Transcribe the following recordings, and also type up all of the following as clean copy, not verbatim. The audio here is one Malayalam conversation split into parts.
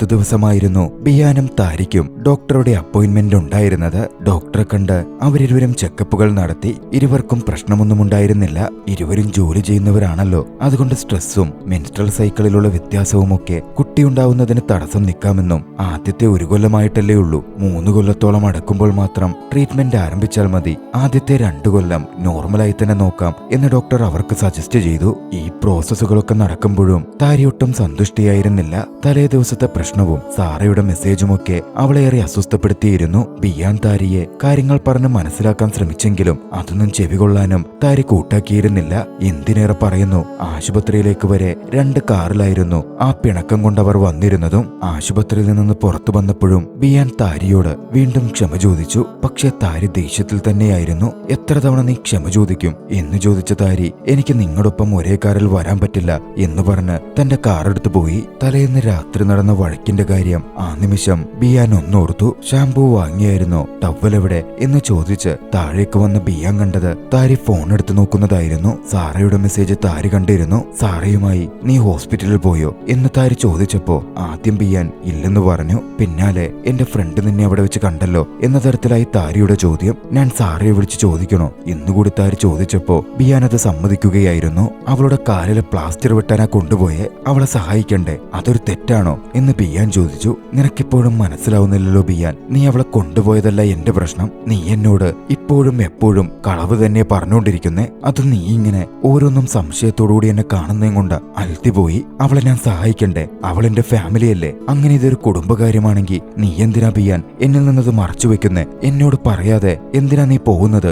അടുത്ത ദിവസമായിരുന്നു ബിയാനും താരിക്കും ഡോക്ടറുടെ അപ്പോയിന്റ്മെന്റ് ഉണ്ടായിരുന്നത്. ഡോക്ടറെ കണ്ട് അവരിരുവരും ചെക്കപ്പുകൾ നടത്തി. ഇരുവർക്കും പ്രശ്നമൊന്നും ഉണ്ടായിരുന്നില്ല. ഇരുവരും ജോലി ചെയ്യുന്നവരാണല്ലോ, അതുകൊണ്ട് സ്ട്രെസ്സും മെൻസ്ട്രൽ സൈക്കിളിലുള്ള വ്യത്യാസവുമൊക്കെ കുട്ടിയുണ്ടാവുന്നതിന് തടസ്സം നിൽക്കാമെന്നും ആദ്യത്തെ 1 കൊല്ലമായിട്ടല്ലേ ഉള്ളൂ, 3 കൊല്ലത്തോളം അടക്കുമ്പോൾ മാത്രം ട്രീറ്റ്മെന്റ് ആരംഭിച്ചാൽ മതി, ആദ്യത്തെ 2 കൊല്ലം നോർമലായി തന്നെ നോക്കാം എന്ന് ഡോക്ടർ അവർക്ക് സജസ്റ്റ് ചെയ്തു. ഈ പ്രോസസ്സുകളൊക്കെ നടക്കുമ്പോഴും താരി ഒട്ടും സന്തുഷ്ടിയായിരുന്നില്ല. തലേ ദിവസത്തെ പ്രശ്നവും സാറയുടെ മെസ്സേജുമൊക്കെ അവളേറെ അസ്വസ്ഥപ്പെടുത്തിയിരുന്നു. ബിയാൻ താരിയെ കാര്യങ്ങൾ പറഞ്ഞ് മനസ്സിലാക്കാൻ ശ്രമിച്ചെങ്കിലും അതൊന്നും ചെവികൊള്ളാനും താരി കൂട്ടാക്കിയിരുന്നില്ല. എന്തിനേറെ പറയുന്നു, ആശുപത്രിയിലേക്ക് വരെ 2 കാറിലായിരുന്നു ആ പിണക്കം കൊണ്ടവർ വന്നിരുന്നതും. ആശുപത്രിയിൽ നിന്ന് പുറത്തു വന്നപ്പോഴും ബിയാൻ താരിയോട് വീണ്ടും ക്ഷമ ചോദിച്ചു. പക്ഷെ താരി ദേഷ്യത്തിൽ തന്നെയായിരുന്നു. എത്ര തവണ നീ ക്ഷമ ചോദിക്കും എന്ന് ചോദിച്ച താരി, എനിക്ക് നിങ്ങളൊപ്പം ഒരേ കാറിൽ വരാൻ പറ്റില്ല എന്ന് പറഞ്ഞ് തന്റെ കാറെടുത്തു പോയി. തലേന്ന് രാത്രി നടന്ന വഴക്കിന്റെ കാര്യം ആ നിമിഷം ബിയാൻ ഒന്നോർത്തു. ഷാംപൂ വാങ്ങിയായിരുന്നോ, ടവലെവിടെ എന്ന് ചോദിച്ച് താഴേക്ക് വന്ന ബിയാൻ കണ്ടത് താരി ഫോൺ എടുത്തു നോക്കുന്നതായിരുന്നു. സാറയുടെ മെസ്സേജ് താരി കണ്ടിരുന്നു. സാറയുമായി നീ ഹോസ്പിറ്റലിൽ പോയോ എന്ന് താരി ചോദിച്ചപ്പോ ആദ്യം ബിയാൻ ഇല്ലെന്ന് പറഞ്ഞു. പിന്നാലെ എന്റെ ഫ്രണ്ട് നിന്നെ അവിടെ വെച്ച് കണ്ടല്ലോ എന്ന തരത്തിലായി താരിയുടെ ചോദ്യം. ഞാൻ സാറയെ വിളിച്ച് ചോദിക്കണോ എന്നുകൂടി താരി ചോദിച്ചപ്പോ ബിയാൻ അത് സമ്മതിക്കുകയായിരുന്നു. അവളുടെ കാലിലെ പ്ലാസ്റ്റർ വെട്ടാനാ കൊണ്ടുപോയെ, അവളെ സഹായിക്കണ്ടേ, അതൊരു തെറ്റാണോ എന്ന് ബിയാൻ ചോദിച്ചു. നിനക്കിപ്പോഴും മനസ്സിലാവുന്നില്ലല്ലോ ബിയാൻ, നീ അവളെ കൊണ്ടുപോയതല്ല എന്റെ പ്രശ്നം. നീ എന്നോട് ഇപ്പോഴും എപ്പോഴും കളവ് തന്നെ പറഞ്ഞുകൊണ്ടിരിക്കുന്നേ. അത് നീ ഇങ്ങനെ ഓരോന്നും സംശയത്തോടുകൂടി എന്നെ കാണുന്നതും കൊണ്ട് അൽത്തിപ്പോയി. അവളെ ഞാൻ സഹായിക്കണ്ടേ, അവളെന്റെ ഫാമിലിയല്ലേ. അങ്ങനെ ഇതൊരു കുടുംബകാര്യമാണെങ്കിൽ നീ എന്തിനാ ബിയാൻ എന്നിൽ നിന്നത് മറച്ചു വെക്കുന്നേ? എന്നോട് പറയാതെ എന്തിനാ നീ പോകുന്നത്?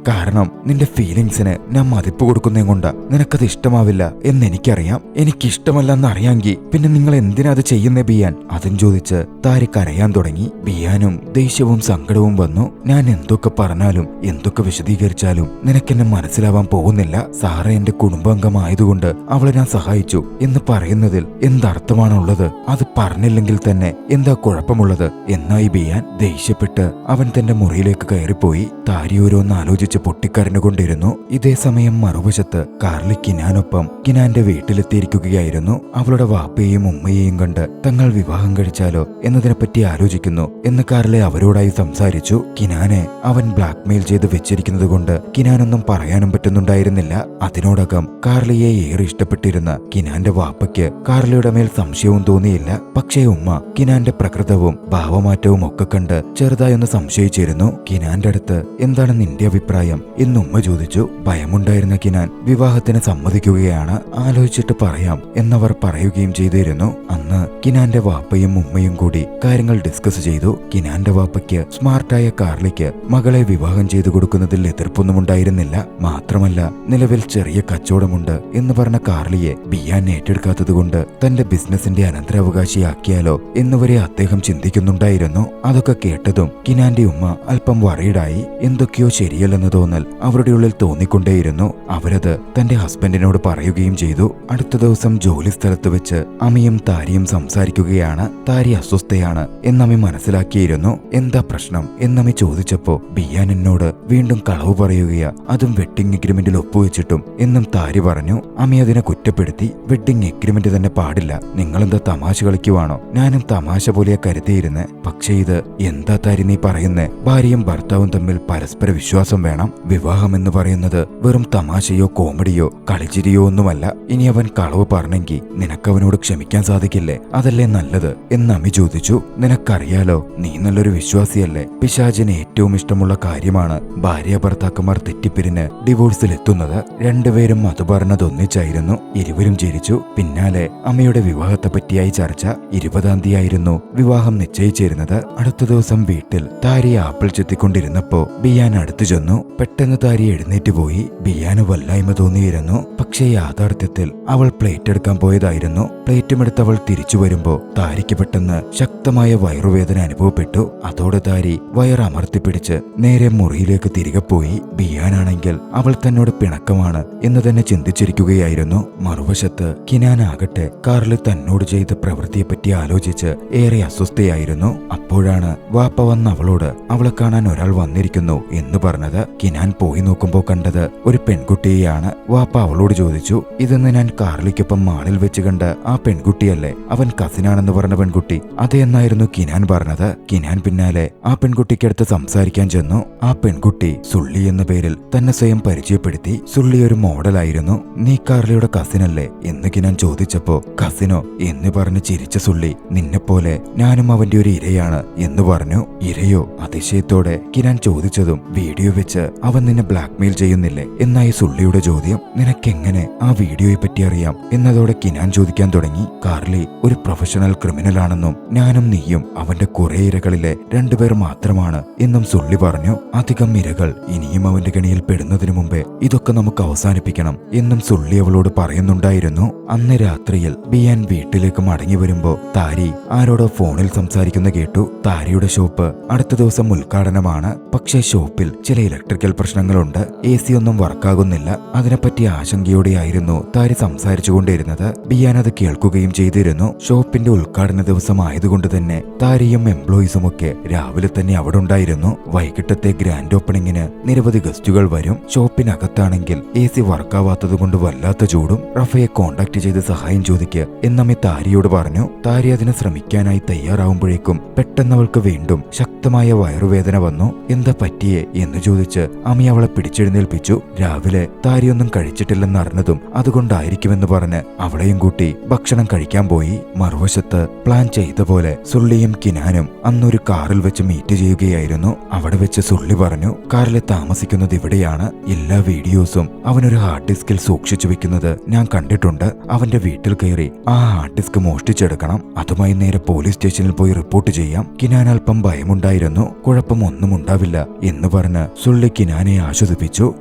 കാരണം നിന്റെ ഫീലിങ്സിന് ഞാൻ മതിപ്പ് കൊടുക്കുന്നതും കൊണ്ട് നിനക്കത് ഇഷ്ടമാവില്ല എന്നെനിക്കറിയാം. എനിക്കിഷ്ടമല്ലെന്ന് അറിയാമെങ്കിൽ പിന്നെ നിങ്ങൾ എന്തിനാ അത് ചെയ്യുന്നേ ബിയാൻ? അതും ചോദിച്ച് താരി കരയാൻ തുടങ്ങി. ബിയാനും ദേഷ്യവും സങ്കടവും വന്നു. ഞാൻ എന്തൊക്കെ പറഞ്ഞാലും എന്തൊക്കെ വിശദീകരിച്ചാലും നിനക്കെന്നെ മനസ്സിലാവാൻ പോകുന്നില്ല. സാറ എന്റെ കുടുംബാംഗമായതുകൊണ്ട് അവളെ ഞാൻ സഹായിച്ചു എന്ന് പറയുന്നതിൽ എന്തർത്ഥമാണുള്ളത്? അത് പറഞ്ഞില്ലെങ്കിൽ തന്നെ എന്താ കുഴപ്പമുള്ളത് എന്നായി ബിയാൻ. ദേഷ്യപ്പെട്ട് അവൻ തന്റെ മുറിയിലേക്ക് കയറിപ്പോയി. താരി ഓരോന്ന് ആലോചിച്ച് പൊട്ടിക്കരഞ്ഞുകൊണ്ടിരുന്നു. ഇതേ സമയം മറുവശത്ത് കാർലി കിനാനൊപ്പം കിനാന്റെ വീട്ടിലെത്തിയിരിക്കുകയായിരുന്നു. അവളുടെ വാപ്പയെയും ഉമ്മയെയും കണ്ട് തങ്ങൾ വിവാഹം കഴിച്ചാലോ എന്നതിനെപ്പറ്റി ആലോചിക്കുന്നു എന്ന് കാർലെ അവരോടായി സംസാരിച്ചു. കിനാനെ അവൻ ബ്ലാക്ക്മെയിൽ ചെയ്ത് വെച്ചിരിക്കുന്നത് കൊണ്ട് കിനാനൊന്നും പറയാനും പറ്റുന്നുണ്ടായിരുന്നില്ല. അതിനോടകം കാർലിയെ ഏറെ ഇഷ്ടപ്പെട്ടിരുന്ന കിനാന്റെ വാപ്പയ്ക്ക് കാർലിയുടെ മേൽ സംശയവും തോന്നിയില്ല. പക്ഷേ ഉമ്മ കിനാന്റെ പ്രകൃതവും ഭാവമാറ്റവും ഒക്കെ കണ്ട് ചെറുതായൊന്ന് സംശയിച്ചിരുന്നു. കിനാന്റെ അടുത്ത് എന്താണ് നിന്റെ അഭിപ്രായം എന്ന് ഉമ്മ ചോദിച്ചു. ഭയമുണ്ടായിരുന്ന കിനാൻ വിവാഹത്തിന് സമ്മതിക്കുകയാണ്. ആലോചിച്ചിട്ട് പറയാം എന്നവർ പറയുകയും ചെയ്തിരുന്നു. അന്ന് കിനാന്റെ വാപ്പയും ഉമ്മയും കൂടി കാര്യങ്ങൾ ഡിസ്കസ് ചെയ്തു. കിനാന്റെ വാപ്പയ്ക്ക് സ്മാർട്ടായ കാർലിക്ക് മകളെ വിവാഹം ചെയ്തു കൊടുക്കുന്നതിൽ എതിർപ്പൊന്നും ഉണ്ടായിരുന്നില്ല. മാത്രമല്ല നിലവിൽ ചെറിയ കച്ചവടമുണ്ട് എന്ന് പറഞ്ഞ കാർലിയെ ബിയാൻ ഏറ്റെടുക്കാത്തതുകൊണ്ട് തന്റെ ബിസിനസിന്റെ അനന്തരാവകാശിയാക്കിയാലോ എന്നുവരെ അദ്ദേഹം ചിന്തിക്കുന്നുണ്ടായിരുന്നു. അതൊക്കെ കേട്ടതും കിനാന്റെ ഉമ്മ അല്പം വറീഡായി. എന്തൊക്കെയോ ശരിയല്ലെന്ന് തോന്നൽ അവരുടെ ഉള്ളിൽ തോന്നിക്കൊണ്ടേയിരുന്നു. അവരത് തന്റെ ഹസ്ബൻഡിനോട് പറയുകയും ചെയ്തു. അടുത്ത ദിവസം ജോലി സ്ഥലത്ത് വെച്ച് അമിയും താരിയും സംസാരിക്കുകയാണ്. താരി അസ്വസ്ഥയാണ് എന്നമ്മി മനസ്സിലാക്കിയിരുന്നു. എന്താ പ്രശ്നം എന്നമ്മി ചോദിച്ചപ്പോ ബിയാൻ എന്നോട് വീണ്ടും കളവ് പറയുകയാ, അതും വെഡിങ് എഗ്രിമെന്റിൽ ഒപ്പുവെച്ചിട്ടും എന്നും താരി പറഞ്ഞു. അമ്മി അതിനെ കുറ്റപ്പെടുത്തി. വെഡിങ് എഗ്രിമെന്റ് തന്നെ പാടില്ല, നിങ്ങളെന്താ തമാശ കളിക്കുവാണോ? ഞാനും തമാശ പോലെയാ കരുതിയിരുന്നേ. പക്ഷേ ഇത് എന്താ താരി നീ പറയുന്നേ? ഭാര്യയും ഭർത്താവും തമ്മിൽ പരസ്പര വിശ്വാസം വേണം. വിവാഹം എന്ന് പറയുന്നത് വെറും തമാശയോ കോമഡിയോ കളിച്ചിരിയോ ഒന്നുമല്ല. ഇനി അവൻ കളവ് പറഞ്ഞെങ്കിൽ നിനക്കവനോട് ക്ഷമിക്കാൻ സാധിക്കില്ലേ? അതല്ലേ നല്ലത് എന്ന് അമ്മി ചോദിച്ചു. നിനക്കറിയാലോ, നീ നല്ലൊരു വിശ്വാസിയല്ലേ. പിശാചിന് ഏറ്റവും ഇഷ്ടമുള്ള കാര്യമാണ് ഭാര്യ ഭർത്താക്കന്മാർ തെറ്റിപ്പിരിന് ഡിവോഴ്സിലെത്തുന്നത്. രണ്ടുപേരും അത് പറഞ്ഞതൊന്നിച്ചായിരുന്നു. ഇരുവരും ചിരിച്ചു. പിന്നാലെ അമ്മയുടെ വിവാഹത്തെ പറ്റിയായി ചർച്ച. 20-ാം തീയതിയായിരുന്നു വിവാഹം നിശ്ചയിച്ചിരുന്നത്. അടുത്ത ദിവസം വീട്ടിൽ താരി ആപ്പിൾ ചെത്തിക്കൊണ്ടിരുന്നപ്പോ ബിയാൻ അടുത്തു ചെന്നു. പെട്ടെന്ന് താരി എഴുന്നേറ്റ് പോയി. ബിയാന് വല്ലായ്മ തോന്നിയിരുന്നു. പക്ഷേ യാഥാർത്ഥ്യത്തിൽ അവൾ പ്ലേറ്റ് എടുക്കാൻ പോയതായിരുന്നു. പ്ലേറ്റുമെടുത്ത് അവൾ തിരിച്ചു വരുമ്പോ താരിക്ക് പെട്ടെന്ന് ശക്തമായ വയറുവേദന അനുഭവപ്പെട്ടു. അതോടെ താരി വയറമർത്തിപ്പിടിച്ച് നേരെ മുറിയിലേക്ക് തിരികെ പോയി. ബിയാനാണെങ്കിൽ അവൾ തന്നോട് പിണക്കമാണ് എന്ന് തന്നെ ചിന്തിച്ചിരിക്കുകയായിരുന്നു. മറുവശത്ത് കിനാനാകട്ടെ കാർലി തന്നോട് ചെയ്ത പ്രവൃത്തിയെപ്പറ്റി ആലോചിച്ച് ഏറെ അസ്വസ്ഥയായിരുന്നു. അപ്പോഴാണ് വാപ്പ വന്ന് അവളോട് അവളെ കാണാൻ ഒരാൾ വന്നിരിക്കുന്നു എന്ന് പറഞ്ഞത്. കിനാൻ പോയി നോക്കുമ്പോ കണ്ടത് ഒരു പെൺകുട്ടിയെയാണ്. വാപ്പ അവളോട് ചോദിച്ചു, ഇതെന്ന് ഞാൻ കാർലിക്കൊപ്പം മാളിൽ വെച്ച് കണ്ട ആ പെൺകുട്ടിയല്ലേ, അവൻ കസിനാണെന്ന് പറഞ്ഞ പെൺകുട്ടി? അതെ എന്നായിരുന്നു കിനാൻ പറഞ്ഞത്. കിനാൻ പിന്നാലെ ആ പെൺകുട്ടിക്കടുത്ത് സംസാരിക്കാൻ ചെന്നു. ആ പെൺകുട്ടി സുള്ളി എന്ന പേരിൽ തന്നെ സ്വയം പരിചയപ്പെടുത്തി. സുള്ളി ഒരു മോഡലായിരുന്നു. നീ കാർലിയുടെ കസിനല്ലേ എന്ന് കിനാൻ ചോദിച്ചപ്പോ, കസിനോ എന്ന് പറഞ്ഞ് ചിരിച്ച സുള്ളി, നിന്നെപ്പോലെ ഞാനും അവന്റെ ഒരു ഇരയാണ് എന്ന് പറഞ്ഞു. ഇരയോ? അതിശയത്തോടെ കിനാൻ ചോദിച്ചതും, വീഡിയോ വെച്ച് അവൻ നിന്നെ ബ്ലാക്ക്മെയിൽ ചെയ്യുന്നില്ലേ എന്നായി സുള്ളിയുടെ ചോദ്യം. നിനക്കെങ്ങനെ ആ വീഡിയോയെ പറ്റി അറിയാം എന്നതോടെ കിനാൻ ചോദിക്കാൻ തുടങ്ങി. കാർലി ഒരു പ്രൊഫഷണൽ ക്രിമിനൽ ആണെന്നും ഞാനും നീയും അവന്റെ കുറെ ഇരകളിലെ 2 പേർ മാത്രമാണ് എന്നും സുള്ളി പറഞ്ഞു. അധികം ഇരകൾ ഇനിയും അവന്റെ കെണിയിൽ പെടുന്നതിനു മുമ്പേ ഇതൊക്കെ നമുക്ക് അവസാനിപ്പിക്കണം എന്നും സുള്ളി അവളോട് പറയുന്നുണ്ടായിരുന്നു. അന്ന് രാത്രിയിൽ ബിയാൻ വീട്ടിലേക്ക് മടങ്ങി വരുമ്പോ താരി ആരോടോ ഫോണിൽ സംസാരിക്കുന്ന കേട്ടു. താരിയുടെ ഷോപ്പ് അടുത്ത ദിവസം ഉദ്ഘാടനമാണ്. പക്ഷേ ഷോപ്പിൽ ചില ഇലക്ട്രിക്കൽ പ്രശ്നങ്ങളുണ്ട്. AC ഒന്നും വർക്കാകുന്നില്ല. അതിനെപ്പറ്റി ആശങ്കയോടെയായിരുന്നു താരി സംസാരിച്ചുകൊണ്ടിരുന്നത്. ബിയാൻ അത് കേൾക്കുകയും ചെയ്തിരുന്നു. ഷോപ്പിന്റെ ഉദ്ഘാടന ദിവസം ആയതുകൊണ്ട് തന്നെ താരിയും എംപ്ലോയീസും ഒക്കെ രാവിലെ തന്നെ അവിടെ ഉണ്ടായിരുന്നു. വൈകിട്ടത്തെ ഗ്രാൻഡ് ഓപ്പണിങ്ങിന് നിരവധി ഗസ്റ്റുകൾ വരും. ഷോപ്പിനകത്താണെങ്കിൽ AC വർക്കാവാത്തത് കൊണ്ട് വല്ലാത്ത ചൂടും. റഫയെ കോണ്ടാക്ട് ചെയ്ത് സഹായം ചോദിക്ക് എന്നമ്മ താരിയോട് പറഞ്ഞു. താരി അതിന് ശ്രമിക്കാനായി തയ്യാറാവുമ്പോഴേക്കും പെട്ടെന്ന് അവൾക്ക് വീണ്ടും ശക്തമായ വയറുവേദന വന്നു. എന്താ പറ്റിയേ എന്ന് ചോദിച്ച് അമ്മി അവളെ പിടിച്ചെഴുന്നേൽപ്പിച്ചു. രാവിലെ താരിയൊന്നും കഴിച്ചിട്ടില്ലെന്ന് അറിഞ്ഞതും അതുകൊണ്ടായിരിക്കുമെന്ന് പറഞ്ഞ് അവളെയും കൂട്ടി ഭക്ഷണം കഴിക്കാൻ പോയി. മറുവശത്ത് പ്ലാൻ ചെയ്ത പോലെ സുള്ളിയും കിനാനും അന്നൊരു കാറിൽ വെച്ച് മീറ്റ് ചെയ്യുകയായിരുന്നു. അവിടെ വെച്ച് സുള്ളി പറഞ്ഞു, കാറിൽ താമസിക്കുന്നത് ഇവിടെയാണ്. എല്ലാ വീഡിയോസും അവനൊരു ഹാർഡ് ഡിസ്കിൽ സൂക്ഷിച്ചു വെക്കുന്നത് ഞാൻ കണ്ടിട്ടുണ്ട്. അവന്റെ വീട്ടിൽ കയറി ആ ഹാർഡ് ഡിസ്ക് മോഷ്ടിച്ചെടുക്കണം. അതുമായി നേരെ പോലീസ് സ്റ്റേഷനിൽ പോയി റിപ്പോർട്ട് ചെയ്യാം. കിനാൻ അല്പം ഭയമുണ്ടായിരുന്നു. കുഴപ്പമൊന്നും ഉണ്ടാവില്ല എന്ന് പറഞ്ഞ് സുള്ളി കിനാനെ ആശ്വസിപ്പിച്ചു.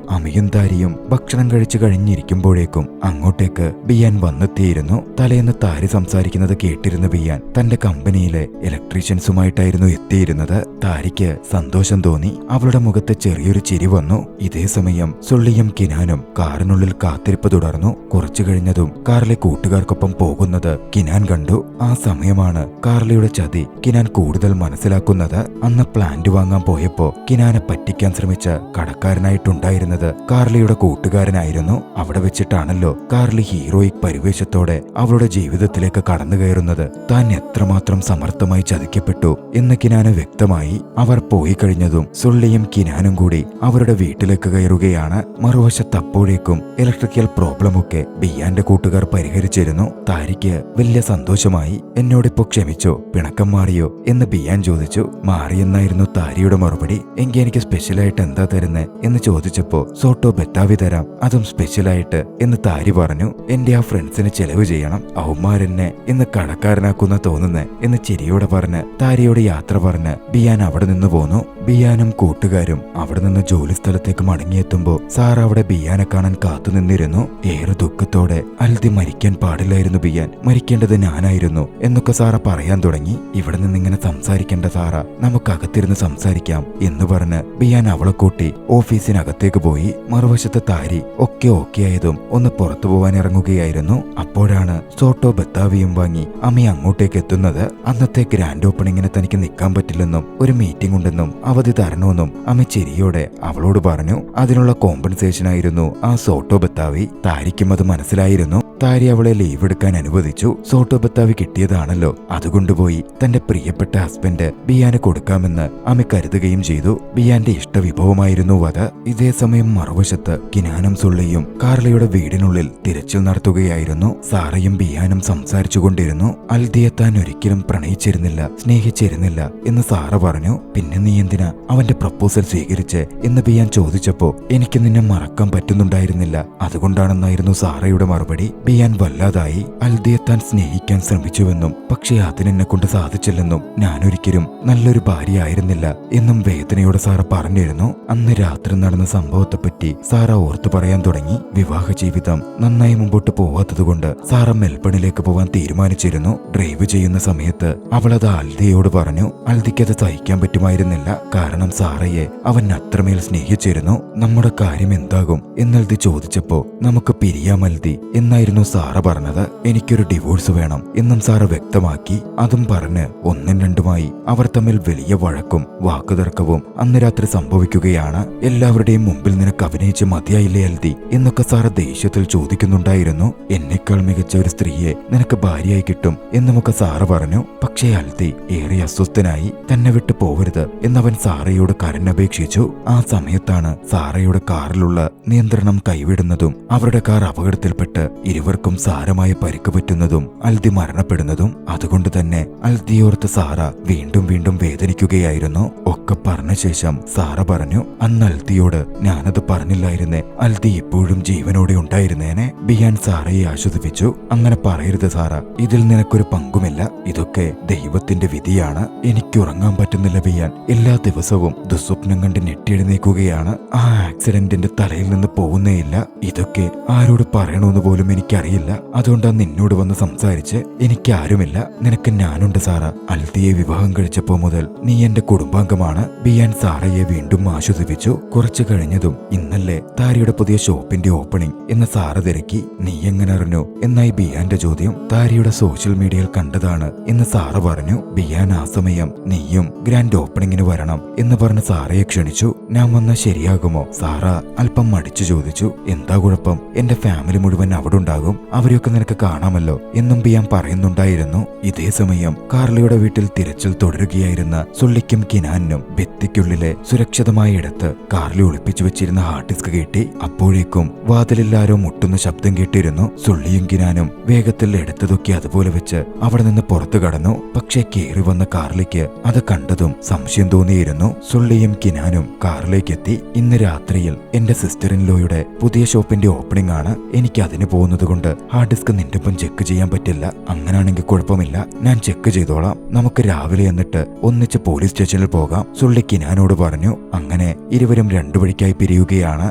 അമിയും താരിയും ഭക്ഷണം കഴിച്ചു കഴിഞ്ഞിരിക്കുമ്പോഴേക്കും അങ്ങോട്ടേക്ക് ബിയാൻ വന്നെത്തിയിരുന്നു. തലേന്ന് താരി സംസാരിക്കുന്നത് കേട്ടിരുന്ന ബിയാൻ തന്റെ കമ്പനിയിലെ ഇലക്ട്രീഷ്യൻസുമായിട്ടായിരുന്നു എത്തിയിരുന്നത്. താരിക്ക് സന്തോഷം തോന്നി. അവളുടെ മുഖത്ത് ചെറിയൊരു ചിരി വന്നു. ഇതേ സമയം സുള്ളിയും കിനാനും കാറിനുള്ളിൽ കാത്തിരിപ്പ് തുടർന്നു. കുറച്ചു കഴിഞ്ഞതും കാറിലെ കൂട്ടുകാർക്കൊപ്പം പോകുന്നത് കിനാൻ കണ്ടു. ആ സമയമാണ് കാർലിയുടെ ചതി കിനാൻ കൂടുതൽ മനസ്സിലാക്കുന്നത്. അന്ന് പ്ലാന്റ് വാങ്ങാൻ പോയപ്പോ കിനാനെ പറ്റിക്കാൻ ശ്രമിച്ച കടക്കാരനായിട്ടുണ്ടായിരുന്നത് കാർലിയുടെ കൂട്ടുകാരനായിരുന്നു. അവിടെ വെച്ചിട്ടാണല്ലോ കാർലി ഹീറോയിക് പരിവേഷത്തോടെ അവളുടെ ജീവിതത്തിലേക്ക് കടന്നു കയറുന്നത്. താൻ എത്രമാത്രം സമർത്ഥമായി ചതിക്കപ്പെട്ടു എന്ന് കിനാന് വ്യക്തമായി. അവർ പോയി കഴിഞ്ഞതും സുള്ളിയും കിനാനും കൂടി അവരുടെ വീട്ടിലേക്ക് കയറുകയാണ്. മറുവശത്ത് അപ്പോഴേക്കും ഇലക്ട്രിക്കൽ പ്രോബ്ലമൊക്കെ ബിയാന്റെ കൂട്ടുകാർ പരിഹരിച്ചിരുന്നു. താരിക്ക് വലിയ സന്തോഷമായി. എന്നോടിപ്പോ ക്ഷമിച്ചോ, പിണക്കം മാറിയോ എന്ന് ബിയാൻ ചോദിച്ചു. മാറിയെന്നായിരുന്നു താരിയുടെ മറുപടി. എങ്കിൽ എനിക്ക് സ്പെഷ്യലായിട്ട് എന്താ തരുന്നേ എന്ന് ചോദിച്ചപ്പോ, സോട്ടോ ബെത്താവി തരാം, അതും സ്പെഷ്യലായിട്ട് എന്ന് താരി പറഞ്ഞു. എന്റെ ആ ഫ്രണ്ട്സിന് ചെലവ് ചെയ്യണം, അവന്മാരെന്നെ ഇന്ന് കടക്കാരനാക്കുന്ന തോന്നുന്നേ എന്ന് ചിരിയോടെ പറഞ്ഞ് താരിയോട് യാത്ര പറഞ്ഞ് ബിയാൻ അവിടെ നിന്ന് പോന്നു. ബിയാനും കൂട്ടുകാരും അവിടെ നിന്ന് ജോലി സ്ഥലത്തേക്ക് മടങ്ങിയെത്തുമ്പോ സാറ അവിടെ ബിയാനെ കാണാൻ കാത്തുനിന്നിരുന്നു. ഏറെ ദുഃഖത്തോടെ, അൽദി മരിക്കാൻ പാടില്ലായിരുന്നു ബിയാൻ, മരിക്കേണ്ടത് ഞാനായിരുന്നു എന്നൊക്കെ സാറ പറയാൻ തുടങ്ങി. ഇവിടെ നിന്നിങ്ങനെ സംസാരിക്കേണ്ട സാറ, നമുക്കകത്തിരുന്ന് സംസാരിക്കാം എന്ന് പറഞ്ഞ് ബിയാൻ അവളെ കൂട്ടി ഓഫീസിനകത്തേക്ക് പോയി. മറുവശത്ത് താരി ഒക്കെ ആയതും ഒന്ന് പുറത്തു പോവാൻ ഇറങ്ങുകയായിരുന്നു. അപ്പോഴാണ് സോട്ടോ ബത്താവിയും വാങ്ങി അമ്മി അങ്ങോട്ടേക്ക് എത്തുന്നത്. അന്നത്തെ ഗ്രാൻഡ് ഓപ്പണിങ്ങിന് തനിക്ക് നിൽക്കാൻ പറ്റില്ലെന്നും ഒരു മീറ്റിംഗ് ഉണ്ടെന്നും അവധി തരണമെന്നും അമ്മ ചിരിയോടെ അവളോട് പറഞ്ഞു. അതിനുള്ള കോമ്പൻസേഷൻ ആയിരുന്നു ആ സോട്ടോ ബത്താവി. താരിക്കും അത് മനസ്സിലായിരുന്നു. താരി അവളെ ലീവ് എടുക്കാൻ അനുവദിച്ചു. സോട്ടോ ബത്താവി കിട്ടിയതാണല്ലോ, അതുകൊണ്ടുപോയി തന്റെ പ്രിയപ്പെട്ട ഹസ്ബൻഡ് ബിയാന് കൊടുക്കാമെന്ന് അമ്മ കരുതുകയും ചെയ്തു. ബിയാന്റെ ഇഷ്ടവിഭവമായിരുന്നു അത്. ഇതേ സമയം മറുവശത്ത് കിനാനും സുള്ളിയും കാർലിയുടെ വീടിനുള്ളിൽ തിരച്ചിൽ നടത്തുകയായിരുന്നു. സാറയും ബിയാനും സംസാരിച്ചുകൊണ്ടിരുന്നു. അൽദിയെ താൻ ഒരിക്കലും പ്രണയിച്ചിരുന്നില്ല, സ്നേഹിച്ചിരുന്നില്ല എന്ന് സാറ പറഞ്ഞു. പിന്നെ നീ എന്തിനാ അവന്റെ പ്രപ്പോസൽ സ്വീകരിച്ച് എന്ന് ബിയാൻ ചോദിച്ചപ്പോ, എനിക്ക് നിന്നെ മറക്കാൻ പറ്റുന്നുണ്ടായിരുന്നില്ല, അതുകൊണ്ടാണെന്നായിരുന്നു സാറയുടെ മറുപടി. ബിയാൻ വല്ലാതായി. അൽദിയെ താൻ സ്നേഹിക്കാൻ ശ്രമിച്ചുവെന്നും പക്ഷേ അതിനെന്നെ കൊണ്ട് സാധിച്ചില്ലെന്നും ഞാനൊരിക്കലും നല്ലൊരു ഭാര്യ ആയിരുന്നില്ല എന്നും വേദനയോടെ സാറ പറഞ്ഞിരുന്നു. അന്ന് രാത്രി നടന്ന സംഭവത്തെപ്പറ്റി സാറ ഓർത്തു പറയാൻ തുടങ്ങി. വിവാഹ ജീവിതം നന്നായി മുമ്പോട്ട് പോവാത്തതുകൊണ്ട് സാറ മെൽബണിലേക്ക് പോവാൻ തീരുമാനിച്ചിരുന്നു. ഡ്രൈവ് ചെയ്യുന്ന സമയത്ത് അവളത് അൽദിയോട് പറഞ്ഞു. അൽദിക്കത് സഹിക്കാൻ പറ്റുമായിരുന്നില്ല. കാരണം സാറയെ അവൻ അത്രമേൽ സ്നേഹിച്ചിരുന്നു. നമ്മുടെ കാര്യം എന്താകും എന്നൽദി ചോദിച്ചപ്പോ, നമുക്ക് പിരിയാം അൽദി എന്നായിരുന്നു അപ്പോഴായിരുന്നു സാറ പറഞ്ഞത് എനിക്കൊരു ഡിവോഴ്സ് വേണം എന്നും സാറ വ്യക്തമാക്കി. അതും പറഞ്ഞ് ഒന്നും രണ്ടുമായി അവർ തമ്മിൽ വലിയ വഴക്കും വാക്കുതർക്കവും അന്ന് രാത്രി സംഭവിക്കുകയാണ്. എല്ലാവരുടെയും മുമ്പിൽ നിനക്ക് അഭിനയിച്ച് മതിയായില്ലേ അൽദി എന്നൊക്കെ സാറ ദേഷ്യത്തിൽ ചോദിക്കുന്നുണ്ടായിരുന്നു. എന്നെക്കാൾ മികച്ച ഒരു സ്ത്രീയെ നിനക്ക് ഭാര്യയായി കിട്ടും എന്നുമൊക്കെ സാറ പറഞ്ഞു. പക്ഷേ അൽദി ഏറെ അസ്വസ്ഥനായി. തന്നെ വിട്ടു പോവരുത് എന്നവൻ സാറയോട് കരഞ്ഞപേക്ഷിച്ചു. ആ സമയത്താണ് സാറയുടെ കാറിലുള്ള നിയന്ത്രണം കൈവിടുന്നതും അവരുടെ കാർ അപകടത്തിൽപ്പെട്ട് ഇരുവർക്കും സാരമായ പരിക്ക് പറ്റുന്നതും അൽദി മരണപ്പെടുന്നതും. അതുകൊണ്ട് തന്നെ അൽദിയോർത്ത് സാറ വീണ്ടും വീണ്ടും വേദനിക്കുകയായിരുന്നു. ഒക്കെ പറഞ്ഞ ശേഷം സാറ പറഞ്ഞു, അന്ന് അൽദിയോട് ഞാനത് പറഞ്ഞില്ലായിരുന്നേ, അൽദി ഇപ്പോഴും ജീവനോടെ ഉണ്ടായിരുന്നേനെ. ബിയാൻ സാറയെ ആശ്വസിപ്പിച്ചു. അങ്ങനെ പറയരുത് സാറ, ഇതിൽ നിനക്കൊരു പങ്കുമില്ല. ഇതൊക്കെ ദൈവത്തിന്റെ വിധിയാണ്. എനിക്ക് ഉറങ്ങാൻ പറ്റുന്നില്ല ബിയാൻ. എല്ലാ ദിവസവും ദുസ്വപ്നം കണ്ട് ഞെട്ടിയെഴുന്നേക്കുകയാണ്. ആ ആക്സിഡന്റിന്റെ തലയിൽ നിന്ന് പോകുന്നേയില്ല. ഇതൊക്കെ ആരോട് പറയണമെന്ന് പോലും എനിക്കറിയില്ല. അതുകൊണ്ടാ നിന്നോട് വന്ന് സംസാരിച്ച്. എനിക്കാരുമില്ല, നിനക്ക് ഞാനുണ്ട് സാറ. അൽദിയെ വിവാഹം കഴിച്ചപ്പോ മുതൽ നീ എന്റെ കുടുംബാംഗമാണ്. ബിയാൻ സാറയെ വീണ്ടും ആശ്വസിപ്പിച്ചു. കുറച്ചു കഴിഞ്ഞതും ഇന്നല്ലേ താരിയുടെ പുതിയ ഷോപ്പിന്റെ ഓപ്പണിംഗ് എന്ന് സാറ തിരക്കി. നീ എങ്ങനെ അറിഞ്ഞു എന്നായി ബിയാന്റെ ചോദ്യം. താരിയുടെ സോഷ്യൽ മീഡിയയിൽ കണ്ടതാണ് എന്ന് സാറ പറഞ്ഞു. ബിയാൻ ആ സമയം നീയും ഗ്രാൻഡ് ഓപ്പണിംഗിന് വരണം എന്ന് പറഞ്ഞ് സാറയെ ക്ഷണിച്ചു. ഞാൻ വന്നാൽ ശരിയാകുമോ? സാറ അല്പം മടിച്ചു ചോദിച്ചു. എന്താ കുഴപ്പം? എന്റെ ഫാമിലി മുഴുവൻ അവിടെ ഉണ്ടാകും, അവരെയൊക്കെ നിനക്ക് കാണാമല്ലോ എന്നും ബിയാൻ പറയുന്നുണ്ടായിരുന്നു. ഇതേ സമയം കാർലിയുടെ വീട്ടിൽ തിരച്ചിൽ തുടരുകയായിരുന്ന സുള്ളിക്കും കിനാനും ഭിത്തിക്കുള്ളിലെ സുരക്ഷിതമായ ഇടത്ത് കാർലി ഒളിപ്പിച്ചു വെച്ചിരുന്ന ഹാർഡ് ഡിസ്ക് കേട്ടി. അപ്പോഴേക്കും വാതിലിൽ ആരോ മുട്ടുന്ന ശബ്ദം കേട്ടിരുന്നു. സുള്ളിയും കിനാനും വേഗത്തിൽ എടുത്തതൊക്കെ അതുപോലെ വെച്ച് അവിടെ നിന്ന് പുറത്തു കടന്നു. പക്ഷേ കേറി വന്ന കാർലിക്ക് അത് കണ്ടതും സംശയം തോന്നിയിരുന്നു. സുള്ളിയും കിനാനും കാറിലേക്ക് എത്തി. ഇന്ന് രാത്രിയിൽ എന്റെ സിസ്റ്റർ ഇൻ ലോയുടെ പുതിയ ഷോപ്പിന്റെ ഓപ്പണിംഗ് ആണ്. എനിക്ക് അതിന് പോകുന്നത് കൊണ്ട് ഹാർഡ് ഡിസ്ക് നിന്റെ ഒപ്പം ചെക്ക് ചെയ്യാൻ പറ്റില്ല. അങ്ങനാണെങ്കിൽ കുഴപ്പമില്ല, ഞാൻ ചെക്ക് ചെയ്തോളാം. നമുക്ക് രാവിലെ എന്നിട്ട് ഒന്നിച്ച് പോലീസ് സ്റ്റേഷനിൽ പോകാം, സുള്ളി കിനാനോട് പറഞ്ഞു. അങ്ങനെ ഇരുവരും രണ്ടു വഴിക്കായി പിരിയുകയാണ്.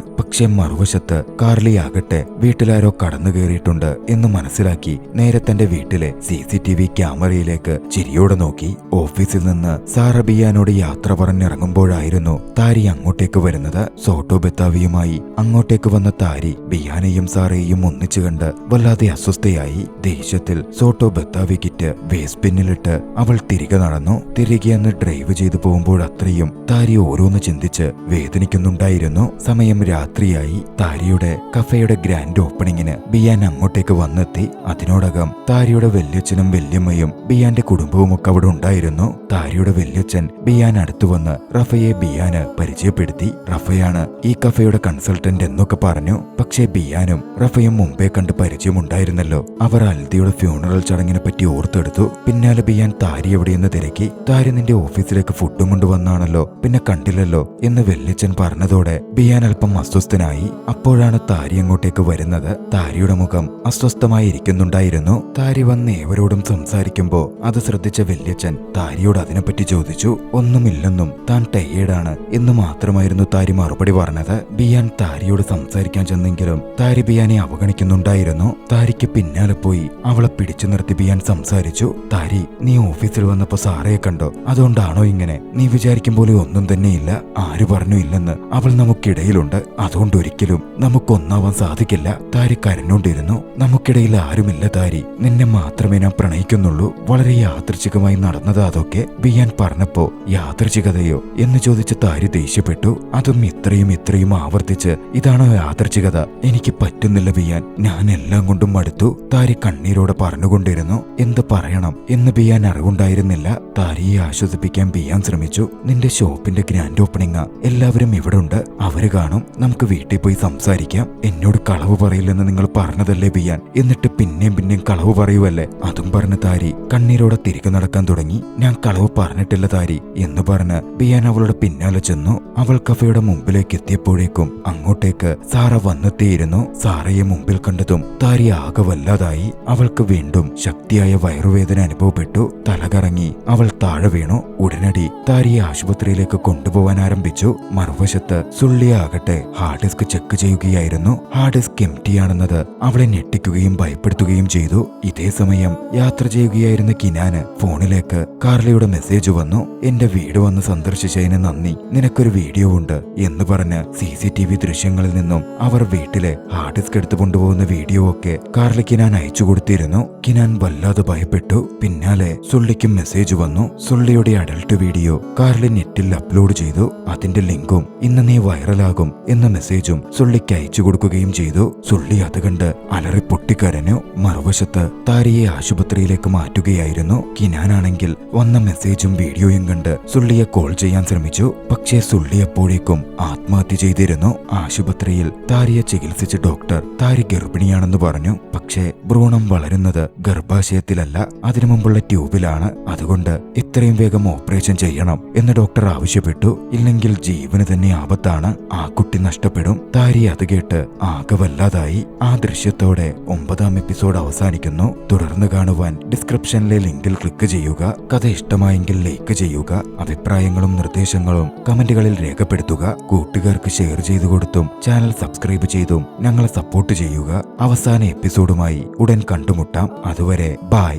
പക്ഷെ മറുവശത്ത് കാർലി ആകട്ടെ വീട്ടിലാരോ കടന്നു കയറിയിട്ടുണ്ട് എന്ന് മനസ്സിലാക്കി നേരെ തന്റെ വീട്ടിലെ CCTV ക്യാമറയിലേക്ക് ചിരിയോടെ നോക്കി. ഓഫീസിൽ നിന്ന് സാറ ബിയാനോട് യാത്ര പറഞ്ഞിറങ്ങുമ്പോഴായിരുന്നു താരി അങ്ങോട്ടേക്ക് വരുന്നത്. സോട്ടോ ബെത്താവിയുമായി അങ്ങോട്ടേക്ക് വന്ന താരി ബിയാനെയും സാറയെയും ഒന്നിച്ചു കണ്ട് വല്ലാതെ അസ്വസ്ഥയായി. ദേഷ്യത്തിൽ സോട്ടോ ബെത്താവി കിറ്റ് വേസ്റ്റ് ബിന്നിലിട്ട് അവൾ തിരികെ നടന്നു. തിരികെ അന്ന് ഡ്രൈവ് ചെയ്തു പോകുമ്പോഴത്രയും താരി ഓരോന്ന് ചിന്തിച്ച് വേദനിക്കുന്നുണ്ടായിരുന്നു. സമയം രാത്രിയായി. താരിയുടെ കഫേയുടെ ഗ്രാൻഡ് ഓപ്പണിങ്ങിന് ബിയാൻ അങ്ങോട്ടേക്ക് വന്നെത്തി. അതിനോടകം താരിയുടെ വല്യച്ഛനും വല്യമ്മയും ബിയാന്റെ കുടുംബവുമൊക്കെ അവിടെ ഉണ്ടായിരുന്നു. താരിയുടെ വല്യച്ഛൻ ബിയാൻ അടുത്തു വന്ന് റഫയെ ബിയാന് പരിചയപ്പെടുത്തി. റഫയാണ് ഈ കഫേയുടെ കൺസൾട്ടന്റ് എന്നൊക്കെ പറഞ്ഞു. പക്ഷേ ബിയാനും റഫയും മുമ്പേ കണ്ട് പരിചയമുണ്ടായിരുന്നല്ലോ. അവർ അൽദിയുടെ ഫ്യൂണറൽ ചടങ്ങിനെ പറ്റി ഓർത്തെടുത്തു. പിന്നാലെ ബിയാൻ താരി എവിടെയെന്ന് തിരക്കി. താരി നിന്റെ ഓഫീസിലേക്ക് ഫുഡും കൊണ്ടുവന്നാണല്ലോ, പിന്നെ കണ്ടില്ലല്ലോ എന്ന് വല്യച്ഛൻ പറഞ്ഞതോടെ ബിയാൻ അല്പം അസ്വസ്ഥനായി. അപ്പോഴാണ് താരി അങ്ങോട്ടേക്ക് വരുന്നത്. താരിയുടെ മുഖം അസ്വസ്ഥമായി ഇരിക്കുന്നുണ്ടായിരുന്നു. താരി വന്ന് ഏവരോടും സംസാരിക്കുമ്പോ അത് ശ്രദ്ധിച്ച വല്യച്ഛൻ താരിയോട് അതിനെപ്പറ്റി ചോദിച്ചു. ഒന്നുമില്ലെന്നും താൻ ടയേർഡാണ് എന്ന് മാത്രമായിരുന്നു താരി മറുപടി പറഞ്ഞത്. ബിയാൻ താരിയോട് സംസാരിക്കാൻ ചെന്നെങ്കിലും താരി ബിയാനെ അവഗണിക്കുന്നുണ്ടായിരുന്നു. താരിക്ക് പിന്നാലെ പോയി അവളെ പിടിച്ചു നിർത്തി ബിയാൻ സംസാരിച്ചു. താരി, നീ ഓഫീസിൽ വന്നപ്പോ സാറയെ കണ്ടോ? അതുകൊണ്ടാണോ ഇങ്ങനെ? നീ വിചാരിക്കും പോലെ ഒന്നും തന്നെയില്ല. ആര് പറഞ്ഞു ഇല്ലെന്ന്? അവൾ നമുക്കിടയിലുണ്ട്. അതുകൊണ്ട് ഒരിക്കലും നമുക്കൊന്നാവാൻ സാധിക്കില്ല. താരി കരഞ്ഞോണ്ടിരുന്നു. നമുക്കിടയിൽ ആരുമില്ല താരി, നിന്നെ മാത്രമേ ഞാൻ പ്രണയിക്കുന്നുള്ളൂ. വളരെ യാദൃച്ഛികമായി നടന്നതാ അതൊക്കെ. ബിയാൻ പറഞ്ഞപ്പോ യാദൃച്ഛികതയോ എന്ന് ചോദിച്ച് താരി ദേഷ്യപ്പെട്ടു. അതും ഇത്രയും ആവർത്തിച്ച് ഇതാണോ യാദൃച്ഛികത? എനിക്ക് പറ്റുന്നില്ല ബിയാൻ, ഞാൻ എല്ലാം കൊണ്ടും മടുത്തു. താരി കണ്ണീരോടെ പറഞ്ഞുകൊണ്ടിരുന്നു. എന്ത് പറയണം എന്ന് ബിയാൻ അറിവുണ്ടായിരുന്നില്ല. താരിയെ ആശ്വസിപ്പിക്കാൻ ബിയാൻ ശ്രമിച്ചു. നിന്റെ ഷോപ്പിന്റെ ഗ്രാൻഡ് ഓപ്പണിംഗാ, എല്ലാവരും ഇവിടെ ഉണ്ട്, അവര് കാണും, നമുക്ക് വീട്ടിൽ പോയി സംസാരിക്കാം. എന്നോട് കളവ് പറയില്ലെന്ന് നിങ്ങൾ പറഞ്ഞതല്ലേ ബിയാൻ, എന്നിട്ട് പിന്നെയും കളവ് പറയുവല്ലേ? അതും പറഞ്ഞ് താരി കണ്ണീരോടെ തിരികെ നടക്കാൻ തുടങ്ങി. ഞാൻ കളവ് പറഞ്ഞിട്ടില്ല താരി എന്ന് പറഞ്ഞ് ബിയാൻ അവളുടെ പിന്നാലെ ചെന്നു. അവൾ കഫയുടെ മുമ്പിലേക്ക് എത്തിയപ്പോഴേക്കും അങ്ങോട്ടേക്ക് സാറ വന്നെത്തിയിരുന്നു. സാറയെ മുമ്പിൽ കണ്ടതും താരി ആകെ വല്ലാതായി. അവൾക്ക് വീണ്ടും ശക്തിയായ വയറുവേദന അനുഭവപ്പെട്ടു. തലകറങ്ങി അവൾ താഴെ വീണു. ഉടനടി താരിയെ ആശുപത്രിയിലേക്ക് കൊണ്ടുപോകാൻ ആരംഭിച്ചു. മറുവശത്ത് സുള്ളിയാകട്ടെ ഹാർഡ് ഡിസ്ക് ചെക്ക് ചെയ്യുകയായിരുന്നു. ഹാർഡ് ഡിസ്ക് എംറ്റിയാണെന്നത് അവളെ ഞെട്ടിക്കുകയും ഭയപ്പെടുത്തുകയും ചെയ്തു. ഇതേ സമയം യാത്ര ചെയ്യുകയായിരുന്ന കിനാന് ഫോണിലേക്ക് കാർലിയുടെ മെസ്സേജ് വന്നു. എന്റെ വീട് വന്ന് സന്ദർശിച്ചതിന് നന്ദി, നിനക്കൊരു വീഡിയോ ഉണ്ട് എന്ന് പറഞ്ഞ് CCTV ദൃശ്യങ്ങളിൽ നിന്നും അവർ വീട്ടിലെ ഹാർഡ് ഡിസ്ക് എടുത്തു കൊണ്ടുപോകുന്ന വീഡിയോ വീഡിയോ ഒക്കെ കാർലി കിനാൻ അയച്ചു കൊടുത്തിരുന്നു. കിനാൻ വല്ലാതെ ഭയപ്പെട്ടു. പിന്നാലെ സുള്ളിക്കും മെസ്സേജ് വന്നു. സുള്ളിയുടെ അഡൽട്ട് വീഡിയോ കാർലി നെറ്റിൽ അപ്ലോഡ് ചെയ്തു. അതിന്റെ ലിങ്കും ഇന്ന് നീ വൈറലാകും എന്ന മെസ്സേജും സുള്ളിക്ക് അയച്ചു കൊടുക്കുകയും ചെയ്തു. സുള്ളി അത് കണ്ട് അലറി പൊട്ടിക്കരഞ്ഞു. മറുവശത്ത് താരയെ ആശുപത്രിയിലേക്ക് മാറ്റുകയായിരുന്നു. കിനാനാണെങ്കിൽ വന്ന മെസ്സേജും വീഡിയോയും കണ്ട് സുള്ളിയെ കോൾ ചെയ്യാൻ ശ്രമിച്ചു. പക്ഷേ സുള്ളി അപ്പോഴേക്കും ആത്മഹത്യ ചെയ്തിരുന്നു. ആശുപത്രിയിൽ താരയെ ചികിത്സിച്ച ഡോക്ടർ താരി ഗർഭിണിയാണെന്ന് പറഞ്ഞു. പക്ഷേ ഭ്രൂണം വളരുന്നത് ഗർഭാശയത്തിലല്ല, അതിനു മുമ്പുള്ള ട്യൂബിലാണ്. അതുകൊണ്ട് എത്രയും വേഗം ഓപ്പറേഷൻ ചെയ്യണം എന്ന് ഡോക്ടർ ആവശ്യപ്പെട്ടു. ഇല്ലെങ്കിൽ ജീവന് തന്നെ ആപത്താണ്, ആ കുട്ടി നഷ്ടപ്പെടും. താരി അത് കേട്ട് ആകെ വല്ലാതായി. ആ ദൃശ്യത്തോടെ 9ാം എപ്പിസോഡ് അവസാനിക്കുന്നു. തുടർന്ന് കാണുവാൻ ഡിസ്ക്രിപ്ഷനിലെ ലിങ്കിൽ ക്ലിക്ക് ചെയ്യുക. കഥ ഇഷ്ടമായെങ്കിൽ ലൈക്ക് ചെയ്യുക. അഭിപ്രായങ്ങളും നിർദ്ദേശങ്ങളും കമന്റുകളിൽ രേഖപ്പെടുത്തുക. കൂട്ടുകാർക്ക് ഷെയർ ചെയ്തു കൊടുത്തും ചാനൽ സബ്സ്ക്രൈബ് ചെയ്തും ഞങ്ങളെ സപ്പോർട്ട് ചെയ്യുക. അവസാന എപ്പിസോഡുമായി ഉടൻ കണ്ടുമുട്ടാം. അതുവരെ ബൈ.